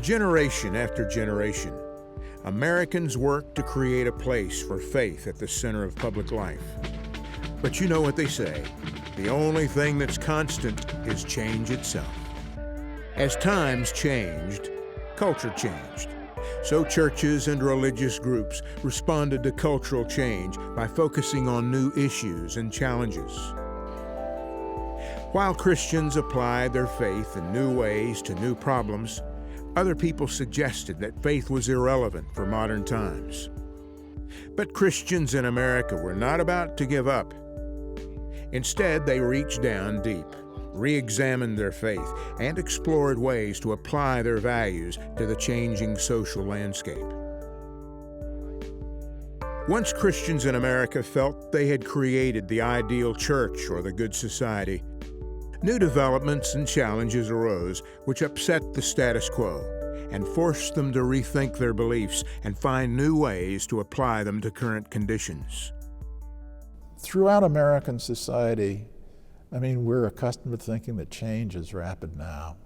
generation after generation, Americans worked to create a place for faith at the center of public life. But you know what they say, the only thing that's constant is change itself. As times changed, culture changed. So churches and religious groups responded to cultural change by focusing on new issues and challenges. While Christians applied their faith in new ways to new problems, other people suggested that faith was irrelevant for modern times. But Christians in America were not about to give up. Instead, they reached down deep, re-examined their faith, and explored ways to apply their values to the changing social landscape. Once Christians in America felt they had created the ideal church or the good society, new developments and challenges arose which upset the status quo and forced them to rethink their beliefs and find new ways to apply them to current conditions. Throughout American society, we're accustomed to thinking that change is rapid now.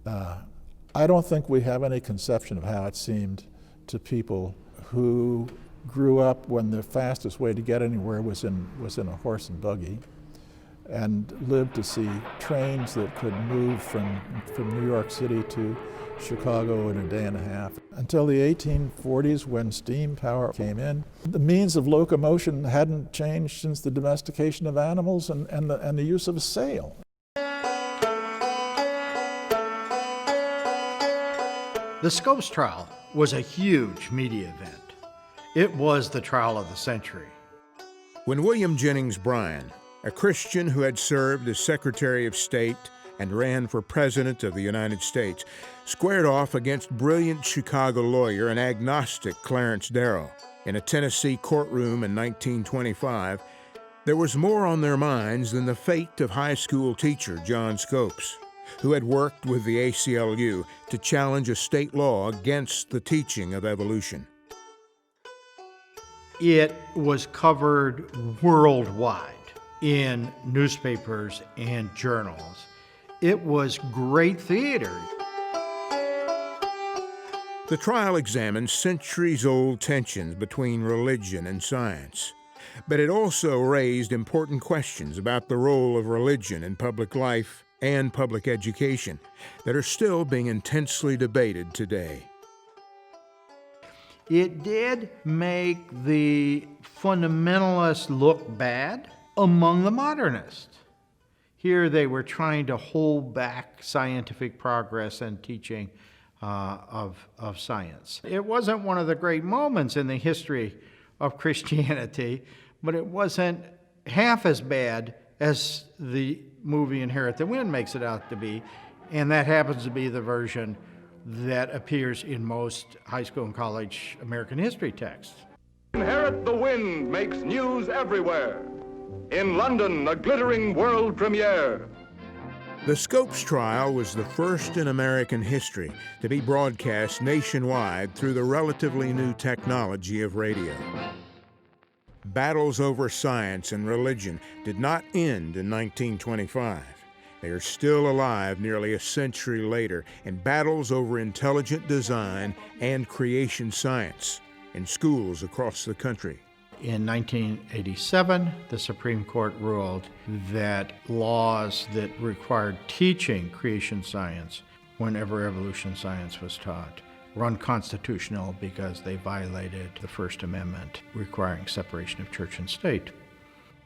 I don't think we have any conception of how it seemed to people who grew up when the fastest way to get anywhere was in a horse and buggy, and lived to see trains that could move from New York City to Chicago in a day and a half. Until the 1840s, when steam power came in, the means of locomotion hadn't changed since the domestication of animals and the use of a sail. The Scopes trial was a huge media event. It was the trial of the century. When William Jennings Bryan, a Christian who had served as Secretary of State and ran for President of the United States, squared off against brilliant Chicago lawyer and agnostic Clarence Darrow in a Tennessee courtroom in 1925, there was more on their minds than the fate of high school teacher John Scopes, who had worked with the ACLU to challenge a state law against the teaching of evolution. It was covered worldwide in newspapers and journals. It was great theater. The trial examined centuries-old tensions between religion and science, but it also raised important questions about the role of religion in public life and public education that are still being intensely debated today. It did make the fundamentalists look bad among the modernists. Here they were trying to hold back scientific progress and teaching of science. It wasn't one of the great moments in the history of Christianity, but it wasn't half as bad as the movie Inherit the Wind makes it out to be, and that happens to be the version that appears in most high school and college American history texts. Inherit the Wind makes news everywhere. In London, a glittering world premiere. The Scopes trial was the first in American history to be broadcast nationwide through the relatively new technology of radio. Battles over science and religion did not end in 1925. They are still alive nearly a century later in battles over intelligent design and creation science in schools across the country. In 1987, the Supreme Court ruled that laws that required teaching creation science whenever evolution science was taught were unconstitutional because they violated the First Amendment requiring separation of church and state.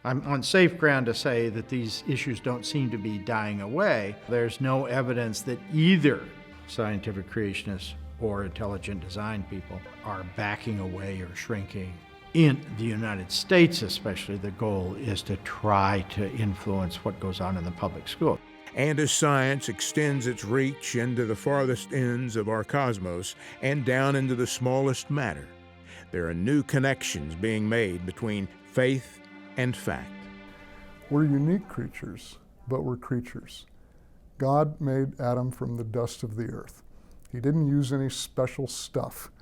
I'm on safe ground to say that these issues don't seem to be dying away. There's no evidence that either scientific creationists or intelligent design people are backing away or shrinking. In the United States especially, the goal is to try to influence what goes on in the public school. And as science extends its reach into the farthest ends of our cosmos and down into the smallest matter, there are new connections being made between faith and fact. We're unique creatures, but we're creatures. God made Adam from the dust of the earth. He didn't use any special stuff.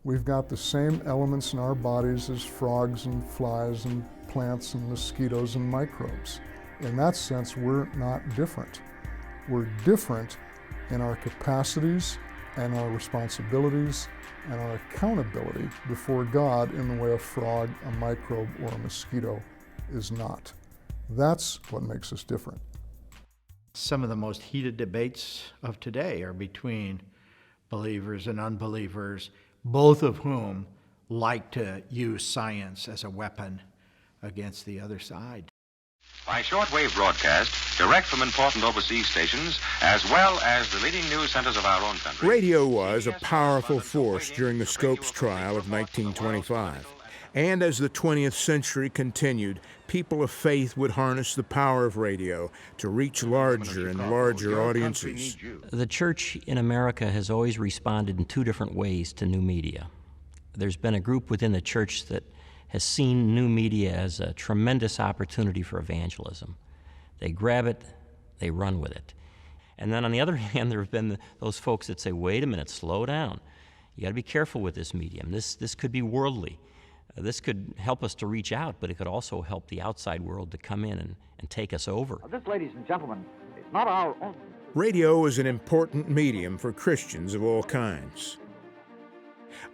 We've got the same elements in our bodies as frogs and flies and plants and mosquitoes and microbes. In that sense, we're not different. We're different in our capacities and our responsibilities and our accountability before God in the way a frog, a microbe, or a mosquito is not. That's what makes us different. Some of the most heated debates of today are between believers and unbelievers, both of whom like to use science as a weapon against the other side. By shortwave broadcast, direct from important overseas stations, as well as the leading news centers of our own country. Radio was a powerful force during the Scopes trial of 1925. And as the 20th century continued, people of faith would harness the power of radio to reach larger and larger audiences. The church in America has always responded in two different ways to new media. There's been a group within the church that has seen new media as a tremendous opportunity for evangelism. They grab it, they run with it. And then on the other hand, there have been those folks that say, wait a minute, slow down. You got to be careful with this medium. This could be worldly. This could help us to reach out, but it could also help the outside world to come in and take us over. This, ladies and gentlemen, is not our own. Radio is an important medium for Christians of all kinds.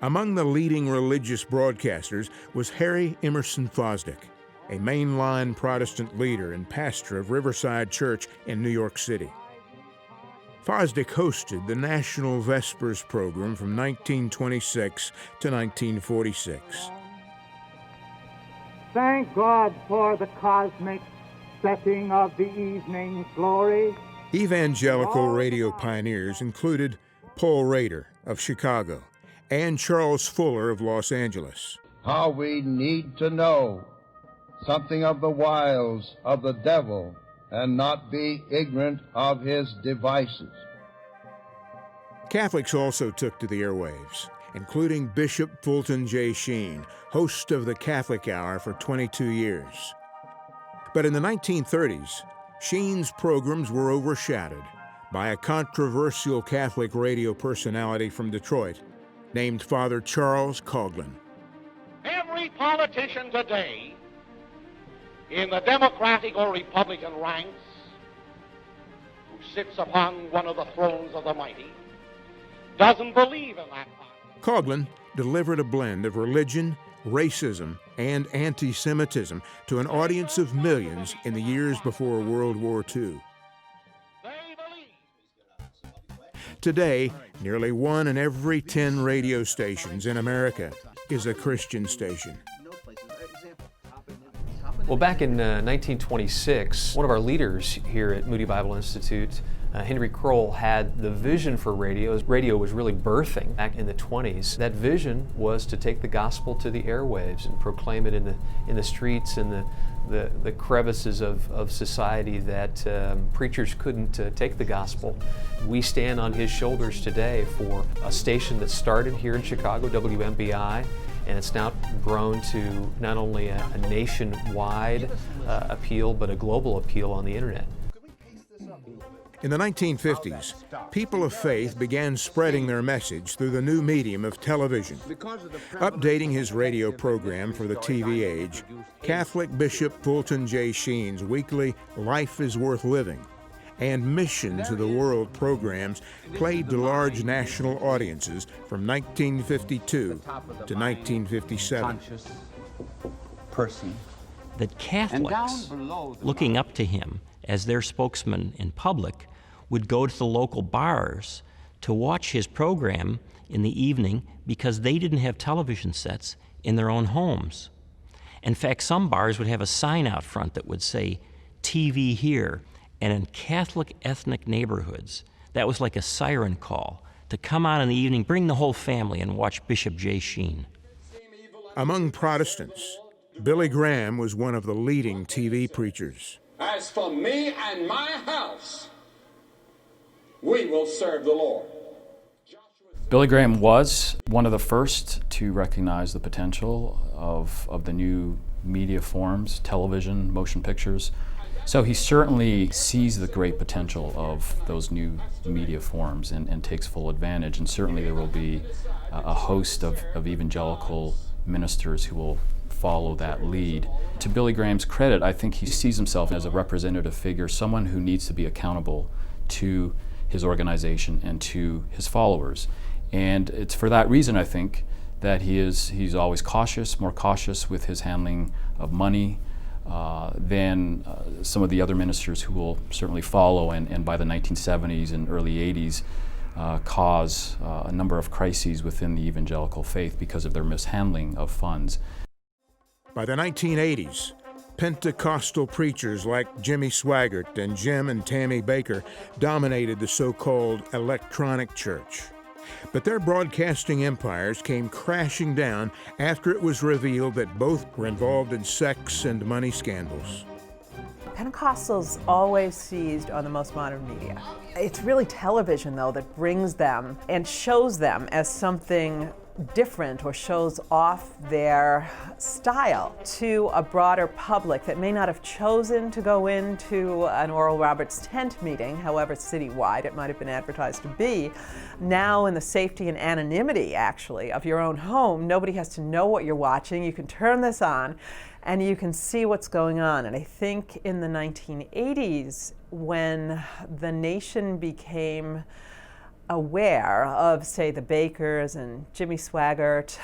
Among the leading religious broadcasters was Harry Emerson Fosdick, a mainline Protestant leader and pastor of Riverside Church in New York City. Fosdick hosted the National Vespers program from 1926 to 1946. Thank God for the cosmic setting of the evening's glory. Evangelical radio pioneers included Paul Rader of Chicago and Charles Fuller of Los Angeles. How we need to know something of the wiles of the devil and not be ignorant of his devices. Catholics also took to the airwaves, including Bishop Fulton J. Sheen, host of the Catholic Hour for 22 years. But in the 1930s, Sheen's programs were overshadowed by a controversial Catholic radio personality from Detroit named Father Charles Coughlin. Every politician today in the Democratic or Republican ranks who sits upon one of the thrones of the mighty doesn't believe in that God. Coughlin delivered a blend of religion, racism, and anti-Semitism to an audience of millions in the years before World War II. Today, nearly 1 in every 10 radio stations in America is a Christian station. Well, back in 1926, one of our leaders here at Moody Bible Institute, Henry Kroll, had the vision for radio. Radio was really birthing back in the 20s. That vision was to take the gospel to the airwaves and proclaim it in the streets and the crevices of society that preachers couldn't take the gospel. We stand on his shoulders today for a station that started here in Chicago, WMBI, and it's now grown to not only a nationwide appeal, but a global appeal on the internet. In the 1950s, people of faith began spreading their message through the new medium of television. Updating his radio program for the TV age, Catholic Bishop Fulton J. Sheen's weekly Life is Worth Living and Mission to the World programs played to large national audiences from 1952 to 1957. That Catholics, looking up to him as their spokesman in public, would go to the local bars to watch his program in the evening because they didn't have television sets in their own homes. In fact, some bars would have a sign out front that would say, TV here. And in Catholic ethnic neighborhoods, that was like a siren call to come out in the evening, bring the whole family and watch Bishop J. Sheen. Among Protestants, Billy Graham was one of the leading TV preachers. As for me and my house, we will serve the Lord. Billy Graham was one of the first to recognize the potential of the new media forms, television, motion pictures. So he certainly sees the great potential of those new media forms and takes full advantage. And certainly there will be a host of evangelical ministers who will follow that lead. To Billy Graham's credit, I think he sees himself as a representative figure, someone who needs to be accountable to his organization and to his followers. And it's for that reason, I think, that he's always cautious, more cautious with his handling of money than some of the other ministers who will certainly follow, and by the 1970s and early 80s cause a number of crises within the evangelical faith because of their mishandling of funds. By the 1980s, Pentecostal preachers like Jimmy Swaggart and Jim and Tammy Baker dominated the so-called electronic church. But their broadcasting empires came crashing down after it was revealed that both were involved in sex and money scandals. Pentecostals always seized on the most modern media. It's really television, though, that brings them and shows them as something different or shows off their style to a broader public that may not have chosen to go into an Oral Roberts tent meeting, however citywide it might have been advertised to be. Now, in the safety and anonymity, actually, of your own home, nobody has to know what you're watching. You can turn this on and you can see what's going on. And I think in the 1980s, when the nation became aware of, say, the Bakers and Jimmy Swaggart,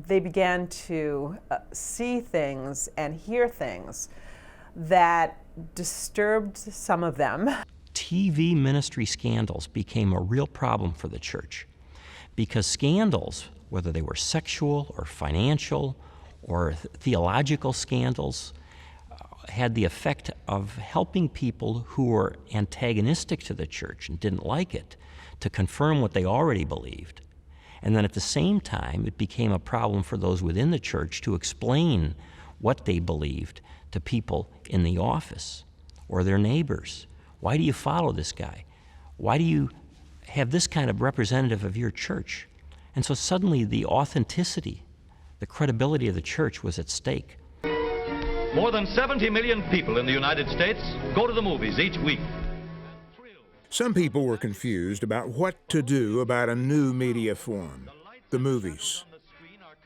they began to see things and hear things that disturbed some of them. TV ministry scandals became a real problem for the church because scandals, whether they were sexual or financial or theological scandals, had the effect of helping people who were antagonistic to the church and didn't like it to confirm what they already believed. And then at the same time, it became a problem for those within the church to explain what they believed to people in the office or their neighbors. Why do you follow this guy? Why do you have this kind of representative of your church? And so suddenly the authenticity, the credibility of the church was at stake. More than 70 million people in the United States go to the movies each week. Some people were confused about what to do about a new media form, the movies.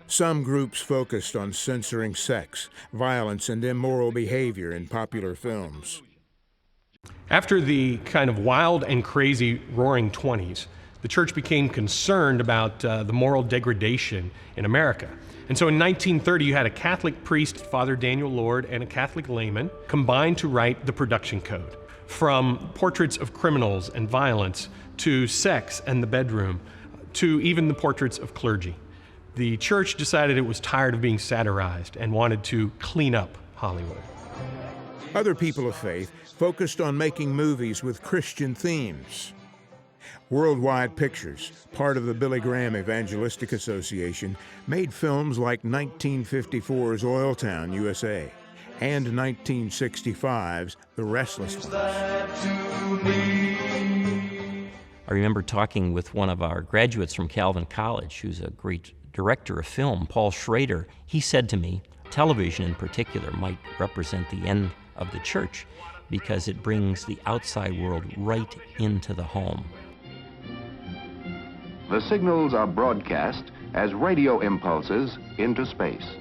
Some groups focused on censoring sex, violence, and immoral behavior in popular films. After the kind of wild and crazy roaring 20s, the church became concerned about the moral degradation in America. And so in 1930, you had a Catholic priest, Father Daniel Lord, and a Catholic layman combined to write the production code. From portraits of criminals and violence, to sex and the bedroom, to even the portraits of clergy. The church decided it was tired of being satirized and wanted to clean up Hollywood. Other people of faith focused on making movies with Christian themes. Worldwide Pictures, part of the Billy Graham Evangelistic Association, made films like 1954's Oil Town, USA, and 1965's The Restless Ones. I remember talking with one of our graduates from Calvin College, who's a great director of film, Paul Schrader. He said to me, television in particular might represent the end of the church because it brings the outside world right into the home. The signals are broadcast as radio impulses into space.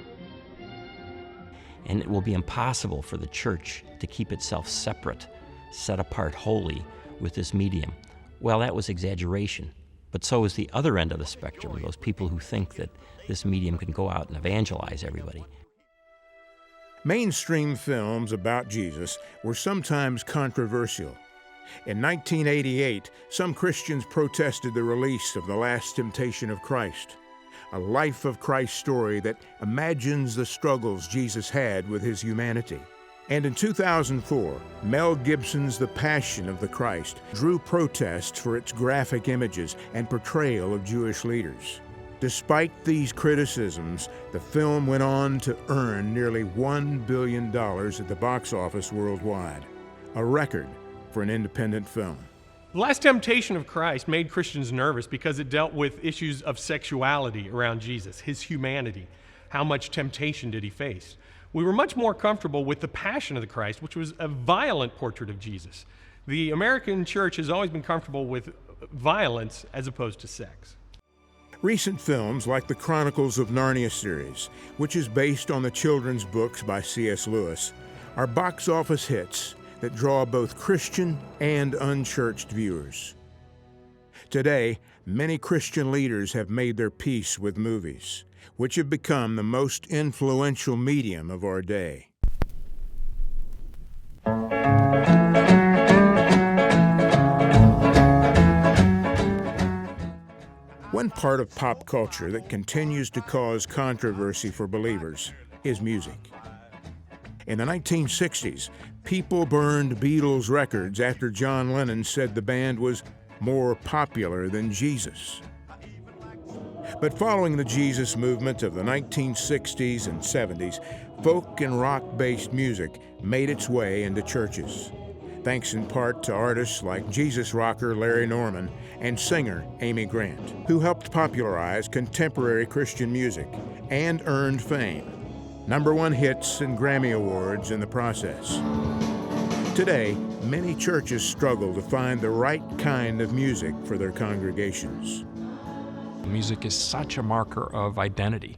And it will be impossible for the church to keep itself separate, set apart wholly with this medium. Well, that was exaggeration, but so is the other end of the spectrum, those people who think that this medium can go out and evangelize everybody. Mainstream films about Jesus were sometimes controversial. In 1988, some Christians protested the release of The Last Temptation of Christ, a life of Christ story that imagines the struggles Jesus had with his humanity. And in 2004, Mel Gibson's The Passion of the Christ drew protests for its graphic images and portrayal of Jewish leaders. Despite these criticisms, the film went on to earn nearly $1 billion at the box office worldwide, a record for an independent film. The Last Temptation of Christ made Christians nervous because it dealt with issues of sexuality around Jesus, his humanity. How much temptation did he face? We were much more comfortable with The Passion of the Christ, which was a violent portrait of Jesus. The American church has always been comfortable with violence as opposed to sex. Recent films like the Chronicles of Narnia series, which is based on the children's books by C.S. Lewis, are box office hits that draw both Christian and unchurched viewers. Today, many Christian leaders have made their peace with movies, which have become the most influential medium of our day. One part of pop culture that continues to cause controversy for believers is music. In the 1960s, people burned Beatles records after John Lennon said the band was more popular than Jesus. But following the Jesus movement of the 1960s and 70s, folk and rock-based music made its way into churches, thanks in part to artists like Jesus rocker Larry Norman and singer Amy Grant, who helped popularize contemporary Christian music and earned fame, #1 hits and Grammy Awards in the process. Today, many churches struggle to find the right kind of music for their congregations. Music is such a marker of identity,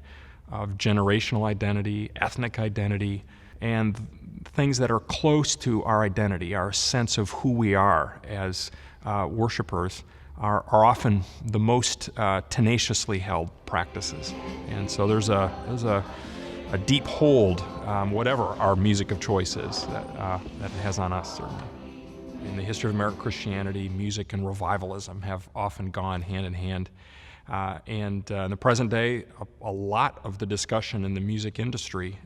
of generational identity, ethnic identity, and things that are close to our identity, our sense of who we are as worshipers, are often the most tenaciously held practices. And so there's a deep hold, whatever our music of choice is, that it has on us, certainly. In the history of American Christianity, music and revivalism have often gone hand in hand. And in the present day, a lot of the discussion in the music industry,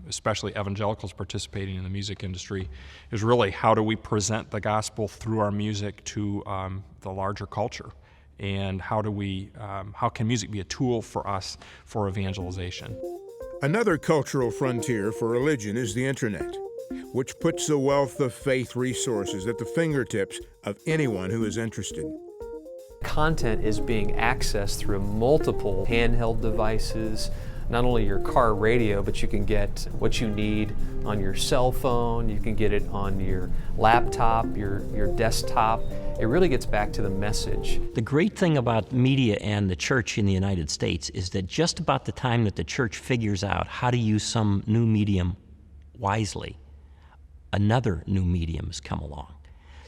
especially evangelicals participating in the music industry, is really how do we present the gospel through our music to the larger culture, and how can music be a tool for us for evangelization. Another cultural frontier for religion is the internet, which puts a wealth of faith resources at the fingertips of anyone who is interested. Content is being accessed through multiple handheld devices, not only your car radio, but you can get what you need on your cell phone, you can get it on your laptop, your desktop. It really gets back to the message. The great thing about media and the church in the United States is that just about the time that the church figures out how to use some new medium wisely, another new medium has come along.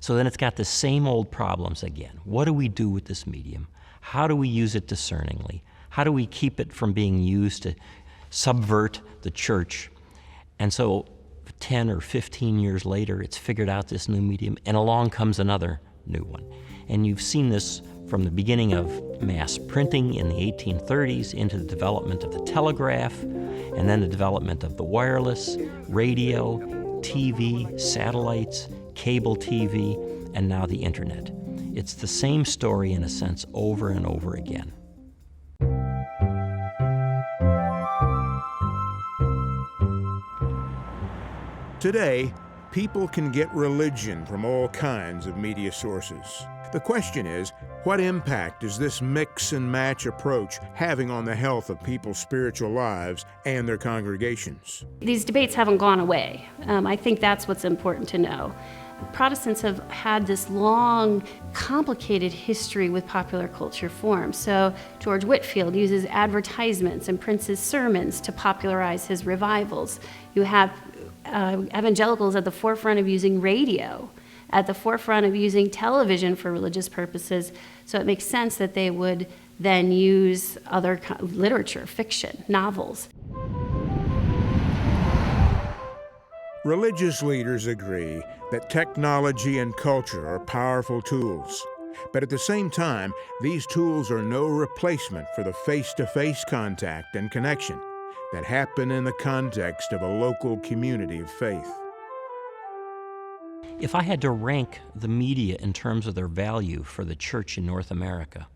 So then it's got the same old problems again. What do we do with this medium? How do we use it discerningly? How do we keep it from being used to subvert the church? And so 10 or 15 years later, it's figured out this new medium, and along comes another new one. And you've seen this from the beginning of mass printing in the 1830s into the development of the telegraph, and then the development of the wireless, radio, TV, satellites, cable TV, and now the internet. It's the same story in a sense over and over again. Today, people can get religion from all kinds of media sources. The question is, what impact is this mix and match approach having on the health of people's spiritual lives and their congregations? These debates haven't gone away. I think that's what's important to know. Protestants have had this long, complicated history with popular culture forms. So George Whitefield uses advertisements and prints his sermons to popularize his revivals. You have evangelicals at the forefront of using radio, at the forefront of using television for religious purposes. So it makes sense that they would then use other literature, fiction, novels. Religious leaders agree that technology and culture are powerful tools, but at the same time, these tools are no replacement for the face-to-face contact and connection that happen in the context of a local community of faith. If I had to rank the media in terms of their value for the church in North America,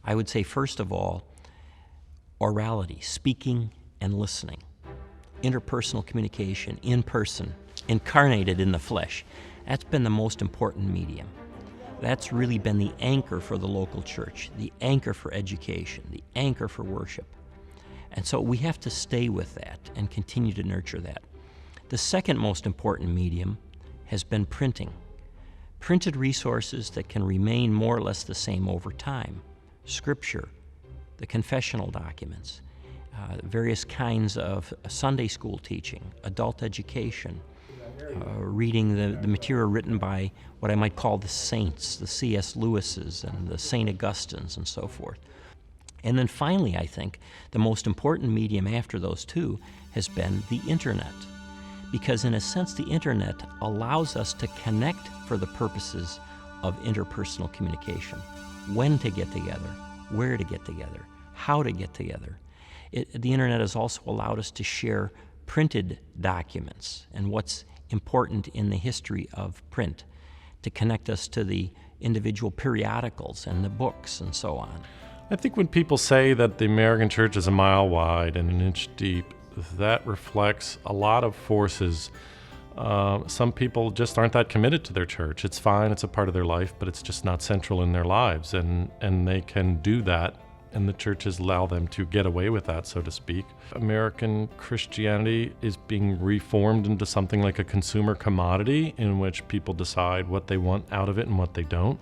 I would say, first of all, orality, speaking and listening. Interpersonal communication, in person, incarnated in the flesh. That's been the most important medium. That's really been the anchor for the local church, the anchor for education, the anchor for worship. And so we have to stay with that and continue to nurture that. The second most important medium has been printing. Printed resources that can remain more or less the same over time. Scripture, the confessional documents, various kinds of Sunday school teaching, adult education, reading the material written by what I might call the saints, the C.S. Lewis's and the St. Augustines and so forth. And then finally, I think, the most important medium after those two has been the internet. Because in a sense, the internet allows us to connect for the purposes of interpersonal communication. When to get together, where to get together, how to get together. The internet has also allowed us to share printed documents and what's important in the history of print, to connect us to the individual periodicals and the books and so on. I think when people say that the American church is a mile wide and an inch deep, that reflects a lot of forces. Some people just aren't that committed to their church. It's fine, it's a part of their life, but it's just not central in their lives, and they can do that, and the churches allow them to get away with that, so to speak. American Christianity is being reformed into something like a consumer commodity in which people decide what they want out of it and what they don't.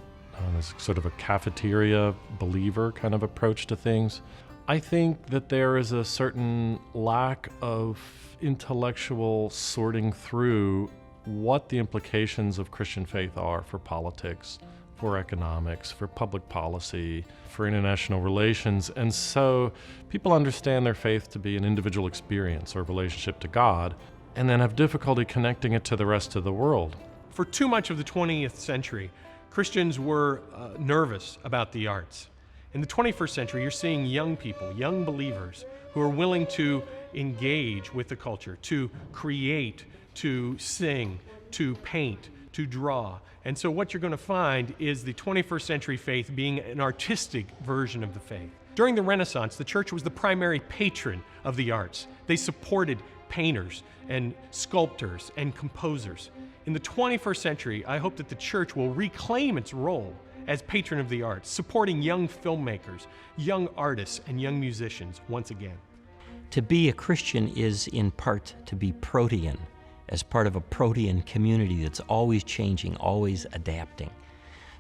There's sort of a cafeteria believer kind of approach to things. I think that there is a certain lack of intellectual sorting through what the implications of Christian faith are for politics, for economics, for public policy, for international relations. And so people understand their faith to be an individual experience or relationship to God, and then have difficulty connecting it to the rest of the world. For too much of the 20th century, Christians were nervous about the arts. In the 21st century, you're seeing young people, young believers, who are willing to engage with the culture, to create, to sing, to paint, to draw. And so what you're going to find is the 21st century faith being an artistic version of the faith. During the Renaissance, the church was the primary patron of the arts. They supported painters and sculptors and composers. In the 21st century, I hope that the church will reclaim its role as patron of the arts, supporting young filmmakers, young artists, and young musicians once again. To be a Christian is in part to be protean, as part of a protean community that's always changing, always adapting.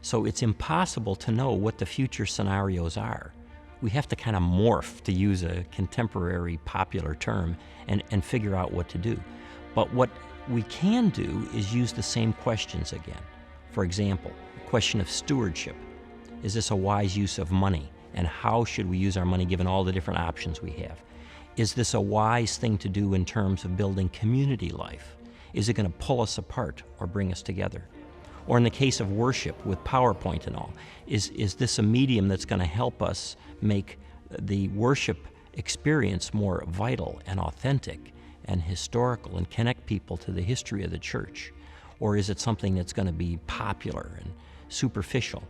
So it's impossible to know what the future scenarios are. We have to kind of morph, to use a contemporary popular term, and figure out what to do. But what we can do is use the same questions again. For example, the question of stewardship. Is this a wise use of money? And how should we use our money given all the different options we have? Is this a wise thing to do in terms of building community life? Is it going to pull us apart or bring us together? Or in the case of worship with PowerPoint and all, is this a medium that's going to help us make the worship experience more vital and authentic and historical and connect people to the history of the church? Or is it something that's going to be popular and superficial?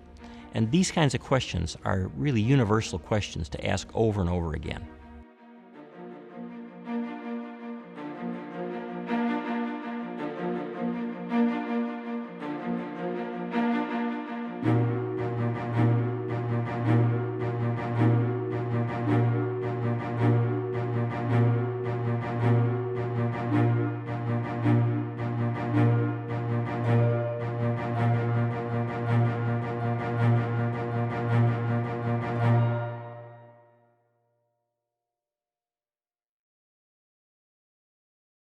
And these kinds of questions are really universal questions to ask over and over again.